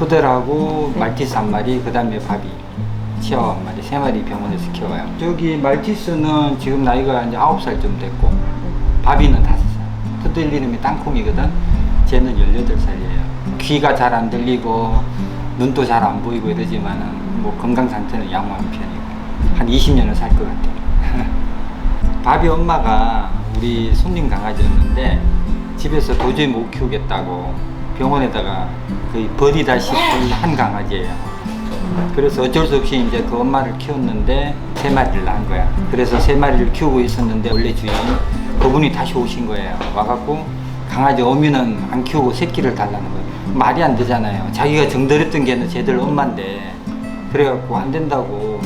푸들하고 말티스 한 마리, 그 다음에 바비, 치아와 한 마리, 3마리 병원에서 키워요. 저기 말티스는 지금 나이가 이제 9살쯤 됐고, 바비는 5살. 푸들 이름이 땅콩이거든. 쟤는 18살이에요. 귀가 잘 안 들리고, 눈도 잘 안 보이고 이러지만은, 뭐 건강 상태는 양호한 편이고, 한 20년은 살 것 같아요. 바비 엄마가 우리 손님 강아지였는데, 집에서 도저히 못 키우겠다고 병원에다가 거의 버리다시피 한 강아지예요. 그래서 어쩔 수 없이 이제 그 엄마를 키웠는데 3마리를 낳은 거야. 그래서 3마리를 키우고 있었는데 원래 주인 그분이 다시 오신 거예요. 와갖고 강아지 어미는 안 키우고 새끼를 달라는 거예요. 말이 안 되잖아요. 자기가 정들였던 개는 쟤들 엄마인데, 그래갖고 안 된다고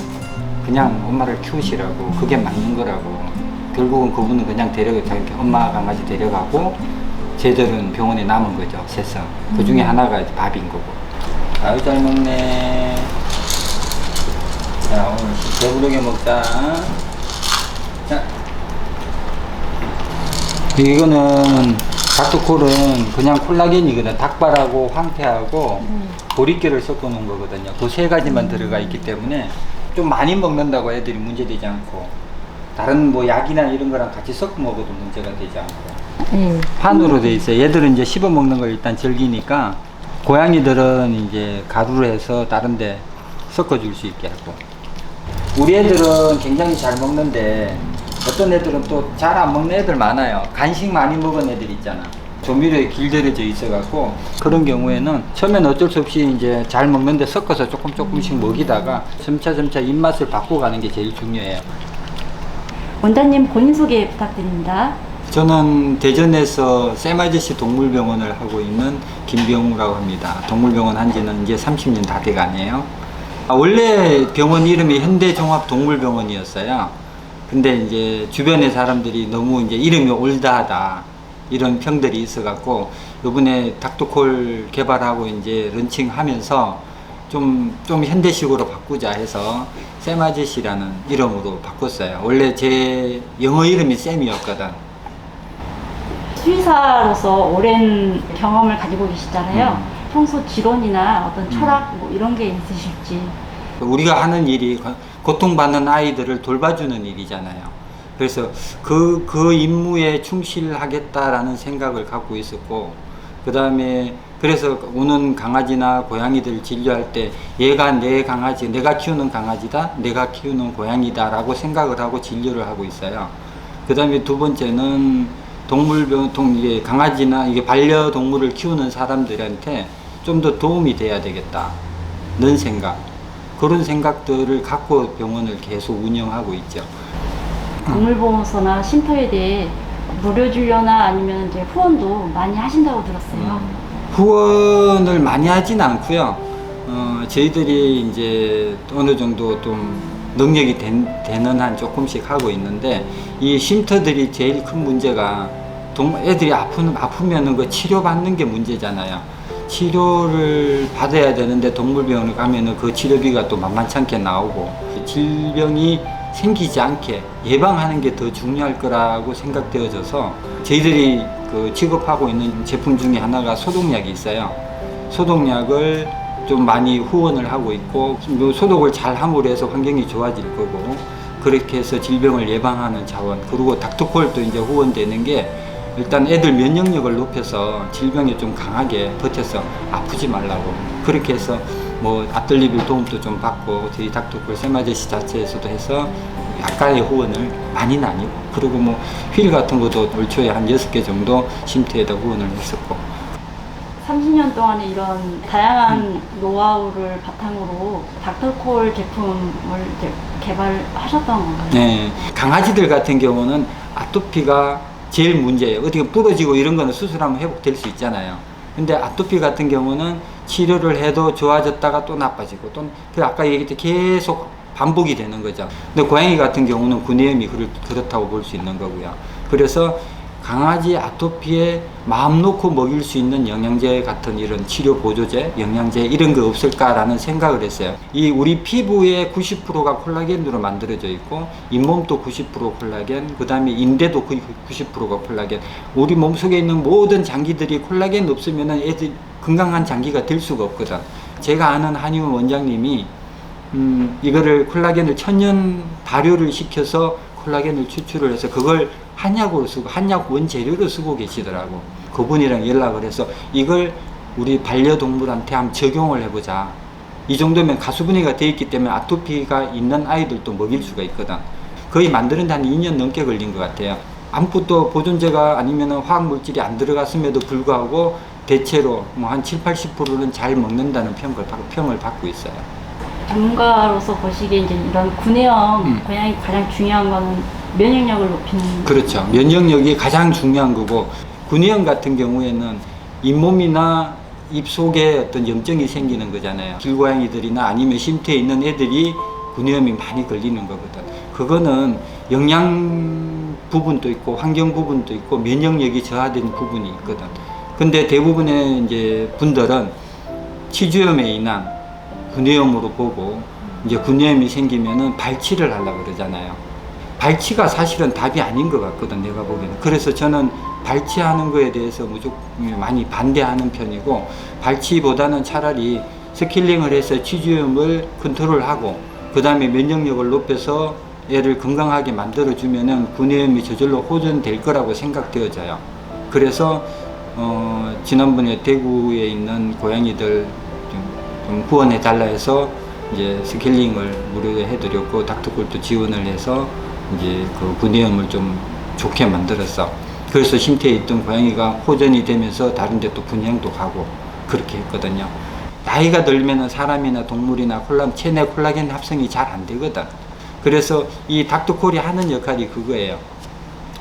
그냥 엄마를 키우시라고, 그게 맞는 거라고. 결국은 그분은 그냥 자기 엄마 강아지 데려가고 쟤들은 병원에 남은 거죠, 셋은. 그 중에 하나가 이제 밥인 거고. 아유, 잘 먹네. 자, 오늘 배부르게 먹자. 자. 이거는, 닥터콜은 그냥 콜라겐이거든. 닭발하고 황태하고 보리깨를 섞어 놓은 거거든요. 그 3가지만 들어가 있기 때문에 좀 많이 먹는다고 애들이 문제되지 않고, 다른 뭐 약이나 이런 거랑 같이 섞어 먹어도 문제가 되지 않고. 판으로 돼 있어요. 얘들은 이제 씹어 먹는 걸 일단 즐기니까, 고양이들은 이제 가루로 해서 다른 데 섞어 줄 수 있게 하고. 우리 애들은 굉장히 잘 먹는데, 어떤 애들은 또 잘 안 먹는 애들 많아요. 간식 많이 먹은 애들 있잖아. 조미료에 길들여져 있어갖고, 그런 경우에는 처음엔 어쩔 수 없이 이제 잘 먹는데 섞어서 조금씩 먹이다가 점차 입맛을 바꿔가는 게 제일 중요해요. 원장님 본인 소개 부탁드립니다. 저는 대전에서 쌤아저씨 동물병원을 하고 있는 김병우라고 합니다. 동물병원 한 지는 이제 30년 다 돼가네요. 원래 병원 이름이 현대종합동물병원이었어요. 근데 이제 주변의 사람들이 너무 이제 이름이 올드하다, 이런 평들이 있어갖고, 요번에 닥터콜 개발하고 이제 런칭하면서 좀 현대식으로 바꾸자 해서 쌤아저씨라는 이름으로 바꿨어요. 원래 제 영어 이름이 쌤이었거든. 수의사로서 오랜 경험을 가지고 계시잖아요. 평소 지론이나 어떤 철학 뭐 이런 게 있으실지. 우리가 하는 일이 고통받는 아이들을 돌봐주는 일이잖아요. 그래서 그 임무에 충실하겠다라는 생각을 갖고 있었고, 그 다음에 그래서 오는 강아지나 고양이들 진료할 때 얘가 내 강아지, 내가 키우는 강아지다, 내가 키우는 고양이다 라고 생각을 하고 진료를 하고 있어요. 그 다음에 두 번째는 이게 강아지나 이게 반려동물을 키우는 사람들한테 좀 더 도움이 돼야 되겠다는 생각, 그런 생각들을 갖고 병원을 계속 운영하고 있죠. 동물보호소나 쉼터에 대해 무료 진료나 아니면 이제 후원도 많이 하신다고 들었어요. 후원을 많이 하진 않고요. 저희들이 이제 어느 정도 좀 능력이 되는 한 조금씩 하고 있는데, 이 쉼터들이 제일 큰 문제가 애들이 아프면은 그 치료받는 게 문제잖아요. 치료를 받아야 되는데 동물병원에 가면은 그 치료비가 또 만만찮게 나오고, 질병이 생기지 않게 예방하는 게 더 중요할 거라고 생각되어져서 저희들이 그 취급하고 있는 제품 중에 하나가 소독약이 있어요. 소독약을 좀 많이 후원을 하고 있고, 소독을 잘 함으로 해서 환경이 좋아질 거고, 그렇게 해서 질병을 예방하는 자원, 그리고 닥터콜도 이제 후원되는 게 일단 애들 면역력을 높여서 질병에 좀 강하게 버텨서 아프지 말라고, 그렇게 해서 뭐 아뜰리빌 도움도 좀 받고, 저희 닥터콜 쌤아저씨 자체에서도 해서 약간의 후원을, 많이는 아니고, 그리고 뭐 휠 같은 것도 올 초에 한 6개 정도 쉼터에다 후원을 했었고. 30년 동안의 이런 다양한 노하우를 바탕으로 닥터콜 제품을 이제 개발하셨던 건가요? 네, 강아지들 같은 경우는 아토피가 제일 문제예요. 어떻게 부러지고 이런 거는 수술하면 회복될 수 있잖아요. 근데 아토피 같은 경우는 치료를 해도 좋아졌다가 또 나빠지고, 또 아까 얘기했듯이 계속 반복이 되는 거죠. 근데 고양이 같은 경우는 구내염이 그렇다고 볼 수 있는 거고요. 그래서 강아지 아토피에 마음 놓고 먹일 수 있는 영양제 같은 이런 치료 보조제, 영양제 이런 거 없을까라는 생각을 했어요. 이 우리 피부의 90%가 콜라겐으로 만들어져 있고, 잇몸도 90% 콜라겐, 그 다음에 인대도 거의 90%가 콜라겐. 우리 몸속에 있는 모든 장기들이 콜라겐 없으면은 애들 건강한 장기가 될 수가 없거든. 제가 아는 한의원 원장님이 이거를 콜라겐을 천연 발효를 시켜서 콜라겐을 추출을 해서 그걸 한약으로 쓰고 한약 원재료로 쓰고 계시더라고. 그분이랑 연락을 해서 이걸 우리 반려동물한테 한번 적용을 해보자. 이 정도면 가수분해가 되어 있기 때문에 아토피가 있는 아이들도 먹일 수가 있거든. 거의 만드는데 한 2년 넘게 걸린 것 같아요. 아무것도 보존제가 아니면 화학물질이 안 들어갔음에도 불구하고 대체로 뭐 한 70-80%는 잘 먹는다는 평을 받고 있어요. 전문가로서 보시기에 이제 이런 구내염 고양이 가장 중요한 거는 면역력을 높이는. 그렇죠. 면역력이 가장 중요한 거고, 구내염 같은 경우에는 잇몸이나 입 속에 어떤 염증이 생기는 거잖아요. 길고양이들이나 아니면 쉼터에 있는 애들이 구내염이 많이 걸리는 거거든. 그거는 영양 부분도 있고 환경 부분도 있고 면역력이 저하된 부분이 있거든. 근데 대부분의 이제 분들은 치주염에 인한 구내염으로 보고, 이제 구내염이 생기면은 발치를 하려고 그러잖아요. 발치가 사실은 답이 아닌 것 같거든, 내가 보기에는. 그래서 저는 발치하는 거에 대해서 무조건 많이 반대하는 편이고, 발치보다는 차라리 스킬링을 해서 치주염을 컨트롤하고 그 다음에 면역력을 높여서 애를 건강하게 만들어주면은 구내염이 저절로 호전될 거라고 생각되어져요. 그래서 지난번에 대구에 있는 고양이들 좀 후원해 달라 해서 이제 스케일링을 무료로 해드렸고, 닥터콜도 지원을 해서 이제 그 구내염을 좀 좋게 만들었어. 그래서 쉼터에 있던 고양이가 호전이 되면서 다른 데 또 분양도 가고 그렇게 했거든요. 나이가 들면은 사람이나 동물이나 체내 콜라겐 합성이 잘 안 되거든. 그래서 이 닥터콜이 하는 역할이 그거예요.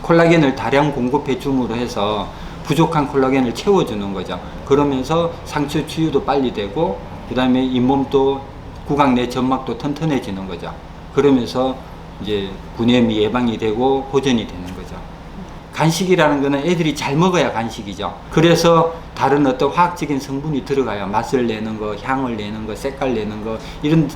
콜라겐을 다량 공급해 줌으로 해서 부족한 콜라겐을 채워주는 거죠. 그러면서 상처 치유도 빨리 되고, 그 다음에 잇몸도 구강 내 점막도 튼튼해지는 거죠. 그러면서 이제 구내염이 예방이 되고 호전이 되는 거죠. 간식이라는 거는 애들이 잘 먹어야 간식이죠. 그래서 다른 어떤 화학적인 성분이 들어가요. 맛을 내는 거, 향을 내는 거, 색깔 내는 거, 이런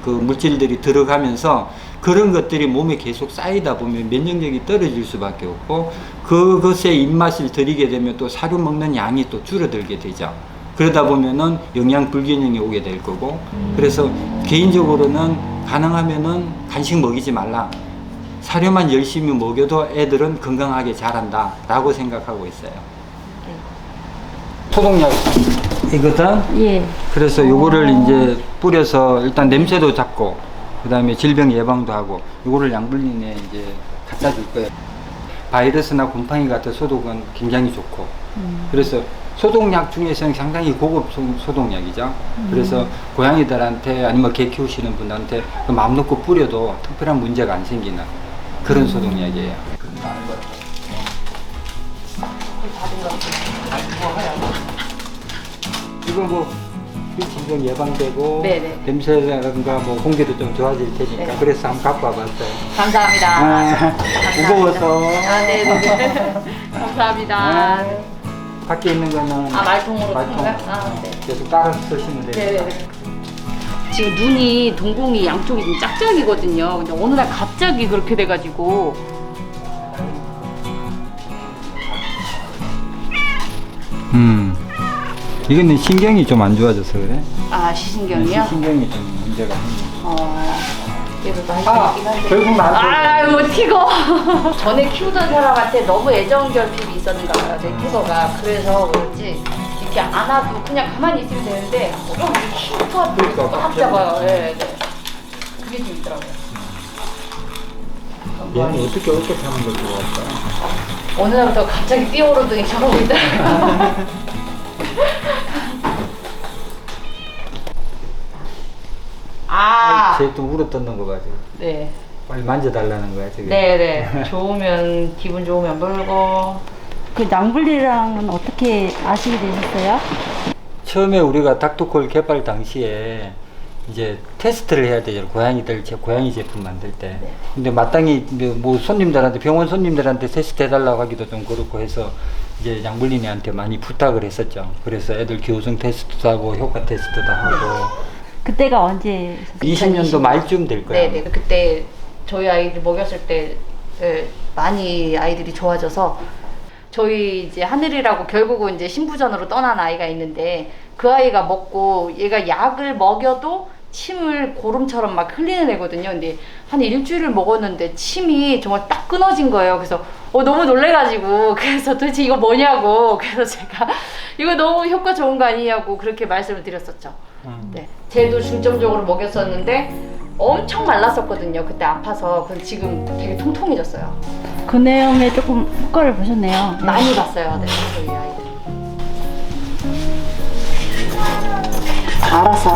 그 물질들이 들어가면서 그런 것들이 몸에 계속 쌓이다 보면 면역력이 떨어질 수밖에 없고, 그것에 입맛을 들이게 되면 또 사료 먹는 양이 또 줄어들게 되죠. 그러다 보면은 영양 불균형이 오게 될 거고, 그래서 개인적으로는 가능하면은 간식 먹이지 말라. 사료만 열심히 먹여도 애들은 건강하게 자란다 라고 생각하고 있어요. 소독약이거든. 예. 그래서 요거를 이제 뿌려서 일단 냄새도 잡고, 그 다음에 질병 예방도 하고, 요거를 양분리에 이제 갖다 줄 거예요. 바이러스나 곰팡이 같은 소독은 굉장히 좋고, 그래서 소독약 중에서는 상당히 고급 소독약이죠. 그래서 고양이들한테 아니면 개 키우시는 분한테 그 마음 놓고 뿌려도 특별한 문제가 안 생기는 그런 소독약이에요. 이거 뭐 질병 예방되고, 네네. 냄새라든가 뭐 공기도 좀 좋아질 테니까. 네. 그래서 한번 갖고 와봤어요. 감사합니다. 무거워서. 네네. 감사합니다. 밖에 있는 거는 말통으로 말통. 튼가요? 네. 계속 따라서 쓰시면 돼요. 네네. 지금 눈이 동공이 양쪽이 좀 짝짝이거든요. 근데 어느 날 갑자기 그렇게 돼가지고. 이거는 신경이 좀 안 좋아져서 그래. 시신경이요? 신경이 좀 문제가 생겨. 얘도 많이 있긴 한데. 결국 나한테. 뭐 티거. 전에 키우던 사람한테 너무 애정 결핍이 있었는가 봐요, 내 티거가. 그래서 그런지 이렇게 안아도 그냥 가만히 있으면 되는데 좀 키우고 그러니까, 꽉 잡아요. 네. 그게 좀 있더라고요. 얘는 어떻게 하는 걸 좋아할까? 어느 날부터 갑자기 뛰어오르더니 저러고 있더라고요. 쟤또 울어뜯는 거 봐, 지금. 네. 빨리 만져달라는 거야, 지금. 네네. 좋으면, 기분 좋으면 물고. 그 낭블리랑은 어떻게 아시게 되셨어요? 처음에 우리가 닥터콜 개발 당시에 이제 테스트를 해야 되죠. 고양이 제품 만들 때. 네. 근데 마땅히 뭐 손님들한테, 병원 손님들한테 테스트 해달라고 하기도 좀 그렇고 해서 이제 양블리니한테 많이 부탁을 했었죠. 그래서 애들 기호성 테스트도 하고 효과 테스트도 하고. 그때가 언제? 20년도 말쯤 될 거야. 네네. 그때 저희 아이들 먹였을 때 많이 아이들이 좋아져서 저희 이제 하늘이라고 결국은 이제 신부전으로 떠난 아이가 있는데 그 아이가 먹고 얘가 약을 먹여도 침을 고름처럼 막 흘리는 애거든요. 근데 한 일주일을 먹었는데 침이 정말 딱 끊어진 거예요. 그래서 너무 놀래가지고 그래서 도대체 이거 뭐냐고 그래서 제가 이거 너무 효과 좋은 거 아니냐고 그렇게 말씀을 드렸었죠. 네, 쟤도 중점적으로 먹였었는데 엄청 말랐었거든요. 그때 아파서. 근데 지금 되게 통통해졌어요. 그 내용에 조금 효과를 보셨네요. 많이 봤어요. 네, 저희 아이들. 알았어.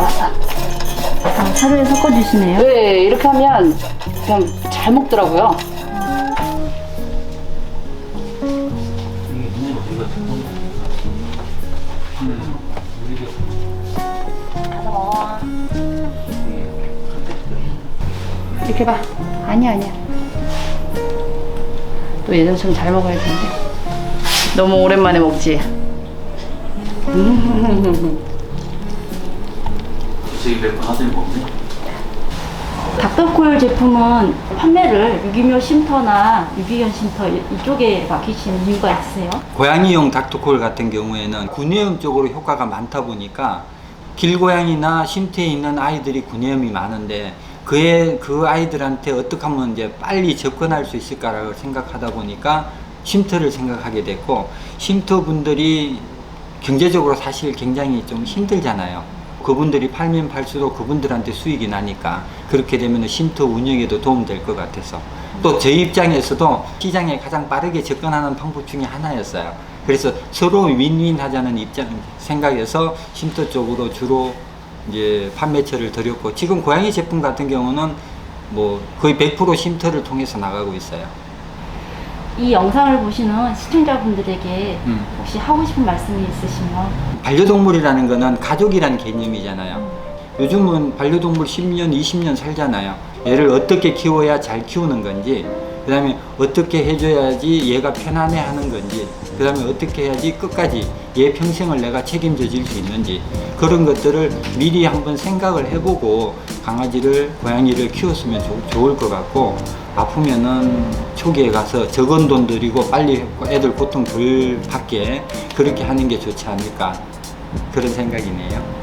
하루에 섞어주시네요. 네, 이렇게 하면 그냥 잘 먹더라고요. 가서 먹어. 이렇게 봐. 아니야. 또 예전처럼 잘 먹어야 되는데. 너무 오랜만에 먹지. 저희 몇번 하더니 먹네. 닥터코일 제품은 판매를 유기묘 쉼터나 유기견 쉼터 이쪽에 맡기시는 이유가 있으세요? 고양이용 닥터콜 같은 경우에는 구내염 쪽으로 효과가 많다 보니까 길고양이나 쉼터에 있는 아이들이 구내염이 많은데 그 아이들한테 어떻게 하면 이제 빨리 접근할 수 있을까라고 생각하다 보니까 쉼터를 생각하게 됐고, 쉼터 분들이 경제적으로 사실 굉장히 좀 힘들잖아요. 그분들이 팔면 팔수록 그분들한테 수익이 나니까 그렇게 되면 쉼터 운영에도 도움될 것 같아서, 또 저희 입장에서도 시장에 가장 빠르게 접근하는 방법 중에 하나였어요. 그래서 서로 윈윈 하자는 생각에서 쉼터 쪽으로 주로 이제 판매처를 드렸고, 지금 고양이 제품 같은 경우는 뭐 거의 100% 쉼터를 통해서 나가고 있어요. 이 영상을 보시는 시청자분들에게 혹시 하고 싶은 말씀이 있으시면? 반려동물이라는 거는 가족이라는 개념이잖아요. 요즘은 반려동물 10년, 20년 살잖아요. 얘를 어떻게 키워야 잘 키우는 건지, 그 다음에 어떻게 해줘야지 얘가 편안해 하는 건지, 그 다음에 어떻게 해야지 끝까지 얘 평생을 내가 책임져 질 수 있는지, 그런 것들을 미리 한번 생각을 해보고 강아지를, 고양이를 키웠으면 좋을 것 같고, 아프면은 초기에 가서 적은 돈 들이고 빨리 애들 고통 덜 받게 그렇게 하는 게 좋지 않을까, 그런 생각이네요.